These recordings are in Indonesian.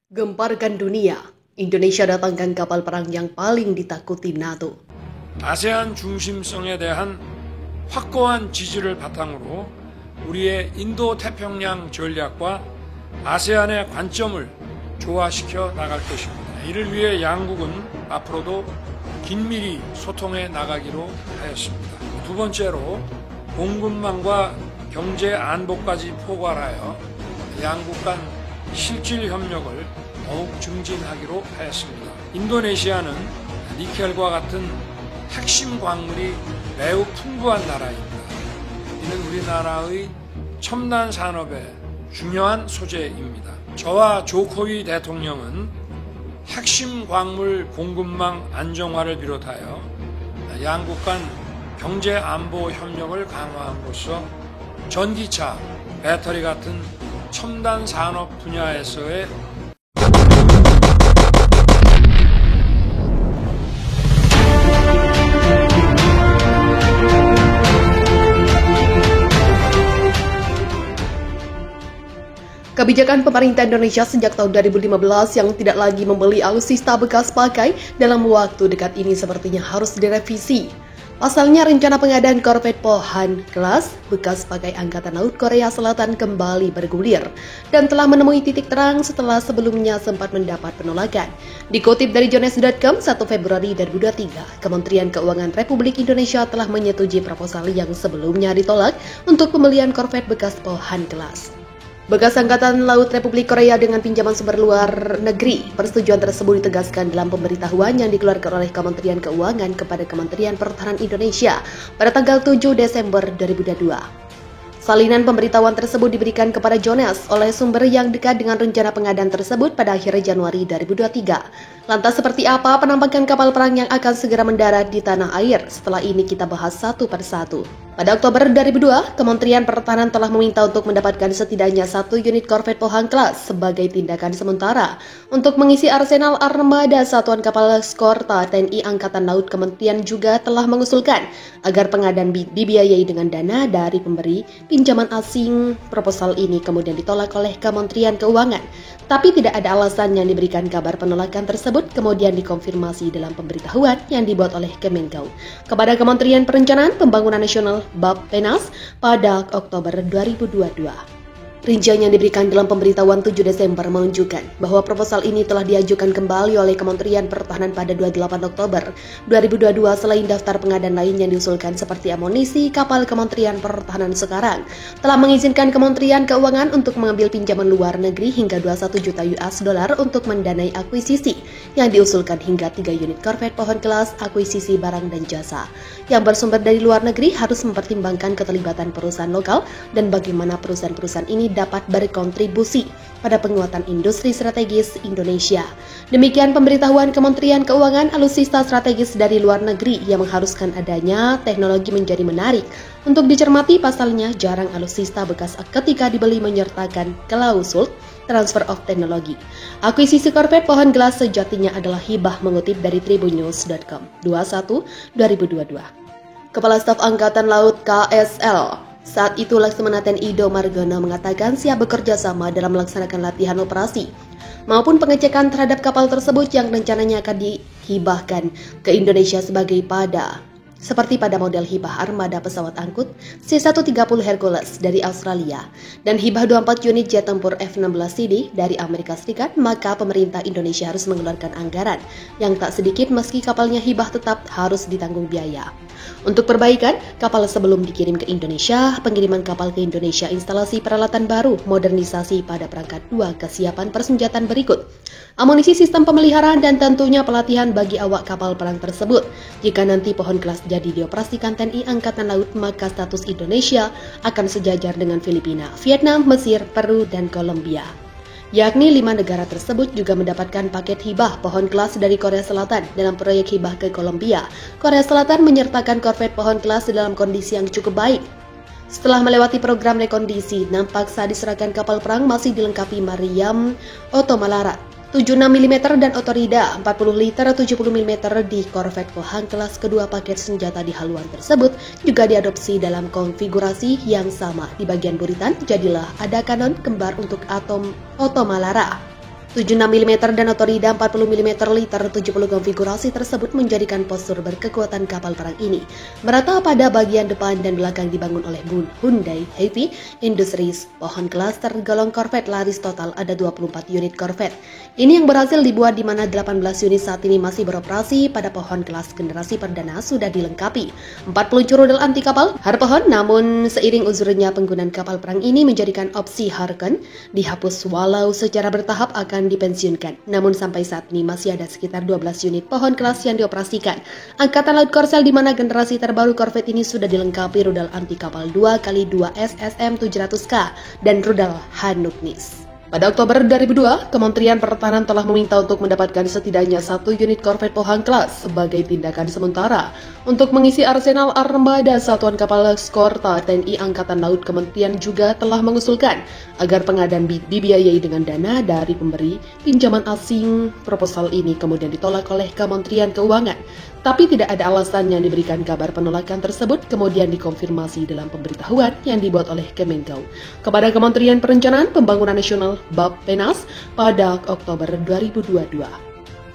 Gemparkan dunia, Indonesia datangkan kapal perang yang paling ditakuti NATO. 아세안 중심성에 대한 확고한 지지를 바탕으로 우리의 인도 태평양 전략과 아세안의 관점을 조화시켜 나갈 것입니다. 이를 위해 양국은 앞으로도 긴밀히 소통해 나가기로 하였습니다. 두 번째로 공급망과 경제 안보까지 포괄하여 양국 간 실질 협력을 더욱 증진하기로 하였습니다. 인도네시아는 니켈과 같은 핵심 광물이 매우 풍부한 나라입니다. 이는 우리나라의 첨단 산업의 중요한 소재입니다. 저와 조코위 대통령은 핵심 광물 공급망 안정화를 비롯하여 양국 간 경제 안보 협력을 강화함으로써 전기차, 배터리 같은 첨단 산업 분야에서의 Kebijakan pemerintah Indonesia sejak tahun 2015 yang tidak lagi membeli alutsista bekas pakai dalam waktu dekat ini sepertinya harus direvisi. Pasalnya, rencana pengadaan korvet Pohan kelas bekas pakai Angkatan Laut Korea Selatan kembali bergulir dan telah menemui titik terang setelah sebelumnya sempat mendapat penolakan. Dikutip dari Jones.com 1 Februari 2023, Kementerian Keuangan Republik Indonesia telah menyetujui proposal yang sebelumnya ditolak untuk pembelian korvet bekas Pohan kelas bekas Angkatan Laut Republik Korea dengan pinjaman sumber luar negeri. Persetujuan tersebut ditegaskan dalam pemberitahuan yang dikeluarkan oleh Kementerian Keuangan kepada Kementerian Pertahanan Indonesia pada tanggal 7 Desember 2022. Salinan pemberitahuan tersebut diberikan kepada Jones oleh sumber yang dekat dengan rencana pengadaan tersebut pada akhir Januari 2023. Lantas seperti apa penampakan kapal perang yang akan segera mendarat di tanah air? Setelah ini kita bahas satu persatu. Pada Oktober 2002, Kementerian Pertahanan telah meminta untuk mendapatkan setidaknya 1 unit korvet Pohang Class sebagai tindakan sementara untuk mengisi arsenal armada Satuan Kapal Skorta TNI Angkatan Laut. Kementerian juga telah mengusulkan agar pengadaan dibiayai dengan dana dari pemberi pinjaman asing. Proposal ini kemudian ditolak oleh Kementerian Keuangan, tapi tidak ada alasan yang diberikan. Kabar penolakan tersebut kemudian dikonfirmasi dalam pemberitahuan yang dibuat oleh Kemenkeu kepada Kementerian Perencanaan Pembangunan Nasional Bappenas pada Oktober 2022. Rincian yang diberikan dalam pemberitahuan 7 Desember menunjukkan bahwa proposal ini telah diajukan kembali oleh Kementerian Pertahanan pada 28 Oktober 2022 selain daftar pengadaan lain yang diusulkan seperti amunisi. Kapal Kementerian Pertahanan sekarang telah mengizinkan Kementerian Keuangan untuk mengambil pinjaman luar negeri hingga 21 juta US dollar untuk mendanai akuisisi yang diusulkan hingga 3 unit korvet Pohon kelas akuisisi barang dan jasa. Yang bersumber dari luar negeri harus mempertimbangkan keterlibatan perusahaan lokal dan bagaimana perusahaan-perusahaan ini dapat berkontribusi pada penguatan industri strategis Indonesia. Demikian pemberitahuan Kementerian Keuangan. Alutsista strategis dari luar negeri yang mengharuskan adanya teknologi menjadi menarik untuk dicermati. Pasalnya, jarang alutsista bekas ketika dibeli menyertakan klausul transfer of technology. Akuisisi korvet Pohon Gelas sejatinya adalah hibah, mengutip dari tribunnews.com 21/2022. Kepala Staf Angkatan Laut KSL saat itu Laksamana TNI Ido Margono mengatakan siap bekerja sama dalam melaksanakan latihan operasi maupun pengecekan terhadap kapal tersebut yang rencananya akan dihibahkan ke Indonesia sebagai seperti pada model hibah armada pesawat angkut C-130 Hercules dari Australia dan hibah 24 unit jet tempur F-16CD dari Amerika Serikat. Maka pemerintah Indonesia harus mengeluarkan anggaran yang tak sedikit meski kapalnya hibah tetap harus ditanggung biaya. Untuk perbaikan kapal sebelum dikirim ke Indonesia, pengiriman kapal ke Indonesia, instalasi peralatan baru, modernisasi pada perangkat 2, kesiapan persenjataan berikut, amunisi, sistem pemeliharaan, dan tentunya pelatihan bagi awak kapal perang tersebut. Jika nanti Pohon kelas jadi dioperasikan TNI Angkatan Laut, maka status Indonesia akan sejajar dengan Filipina, Vietnam, Mesir, Peru, dan Kolombia. Yakni 5 negara tersebut juga mendapatkan paket hibah Pohon kelas dari Korea Selatan. Dalam proyek hibah ke Kolombia, Korea Selatan menyertakan korvet Pohon kelas dalam kondisi yang cukup baik. Setelah melewati program rekondisi, nampak saat diserahkan kapal perang masih dilengkapi meriam Otomalara 76 mm dan Otorida 40 liter 70 mm di korvet Pohang kelas. Kedua paket senjata di haluan tersebut juga diadopsi dalam konfigurasi yang sama. Di bagian buritan jadilah ada kanon kembar untuk Otomalara 76 mm dan otorida 40 mm liter 70 konfigurasi tersebut menjadikan postur berkekuatan kapal perang ini merata pada bagian depan dan belakang dibangun oleh Hyundai Heavy Industries. Pohon kelas tergolong korvet laris total ada 24 unit korvet. Ini yang berhasil dibuat di mana 18 unit saat ini masih beroperasi. Pada pohon kelas generasi perdana sudah dilengkapi 4 peluncur rudal anti kapal Harpoon, namun seiring uzurnya penggunaan kapal perang ini menjadikan opsi Harken dihapus walau secara bertahap akan dipensiunkan. Namun sampai saat ini masih ada sekitar 12 unit pohon kelas yang dioperasikan. Angkatan Laut Korsel di mana generasi terbaru korvet ini sudah dilengkapi rudal anti kapal 2x2 SSM 700K dan rudal Hanuknis. Pada Oktober 2002, Kementerian Pertahanan telah meminta untuk mendapatkan setidaknya 1 unit korvet pohon kelas sebagai tindakan sementara untuk mengisi arsenal armada satuan kapal Skorta TNI Angkatan Laut. Kementerian juga telah mengusulkan agar pengadaan dibiayai dengan dana dari pemberi pinjaman asing. Proposal ini kemudian ditolak oleh Kementerian Keuangan, tapi tidak ada alasan yang diberikan. Kabar penolakan tersebut kemudian dikonfirmasi dalam pemberitahuan yang dibuat oleh Kemenkeu kepada Kementerian Perencanaan Pembangunan Nasional Bappenas pada Oktober 2022.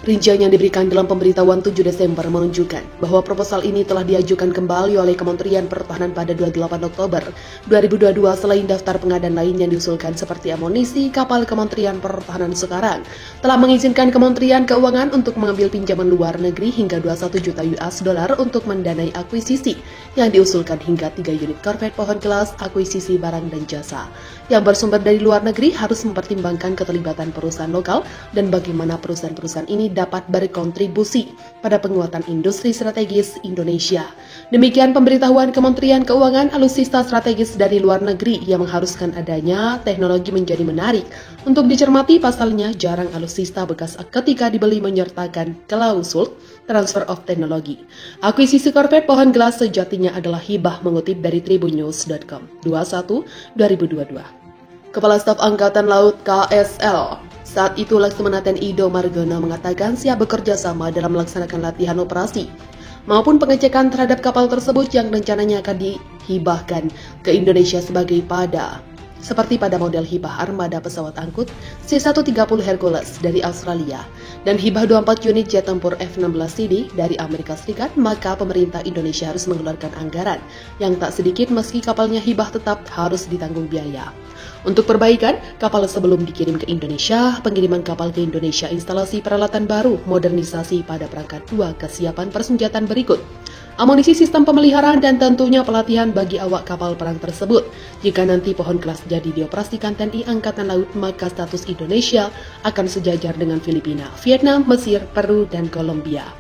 Rincian yang diberikan dalam pemberitahuan 7 Desember menunjukkan bahwa proposal ini telah diajukan kembali oleh Kementerian Pertahanan pada 28 Oktober 2022 selain daftar pengadaan lain yang diusulkan seperti amunisi. Kapal Kementerian Pertahanan sekarang telah mengizinkan Kementerian Keuangan untuk mengambil pinjaman luar negeri hingga 21 juta US dollar untuk mendanai akuisisi yang diusulkan hingga 3 unit korvet pohon kelas. Akuisisi barang dan jasa yang bersumber dari luar negeri harus mempertimbangkan keterlibatan perusahaan lokal dan bagaimana perusahaan-perusahaan ini dapat berkontribusi pada penguatan industri strategis Indonesia. Demikian pemberitahuan Kementerian Keuangan. Alutsista strategis dari luar negeri yang mengharuskan adanya teknologi menjadi menarik untuk dicermati. Pasalnya, jarang alutsista bekas ketika dibeli menyertakan klausul transfer of technology. Akuisisi korvet pohon gelas sejatinya adalah hibah, mengutip dari tribunnews.com 21/2022. Kepala Staf Angkatan Laut KSL saat itu Laksamana TNI Ido Margono mengatakan siap bekerja sama dalam melaksanakan latihan operasi maupun pengecekan terhadap kapal tersebut yang rencananya akan dihibahkan ke Indonesia seperti pada model hibah armada pesawat angkut C-130 Hercules dari Australia dan hibah 24 unit jet tempur F-16CD dari Amerika Serikat. Maka pemerintah Indonesia harus mengeluarkan anggaran yang tak sedikit meski kapalnya hibah tetap harus ditanggung biaya. Untuk perbaikan kapal sebelum dikirim ke Indonesia, pengiriman kapal ke Indonesia, instalasi peralatan baru, modernisasi pada perangkat 2, kesiapan persenjataan berikut, amunisi sistem pemeliharaan dan tentunya pelatihan bagi awak kapal perang tersebut. Jika nanti pohon kelas jadi dioperasikan TNI Angkatan Laut, maka status Indonesia akan sejajar dengan Filipina, Vietnam, Mesir, Peru, dan Kolombia.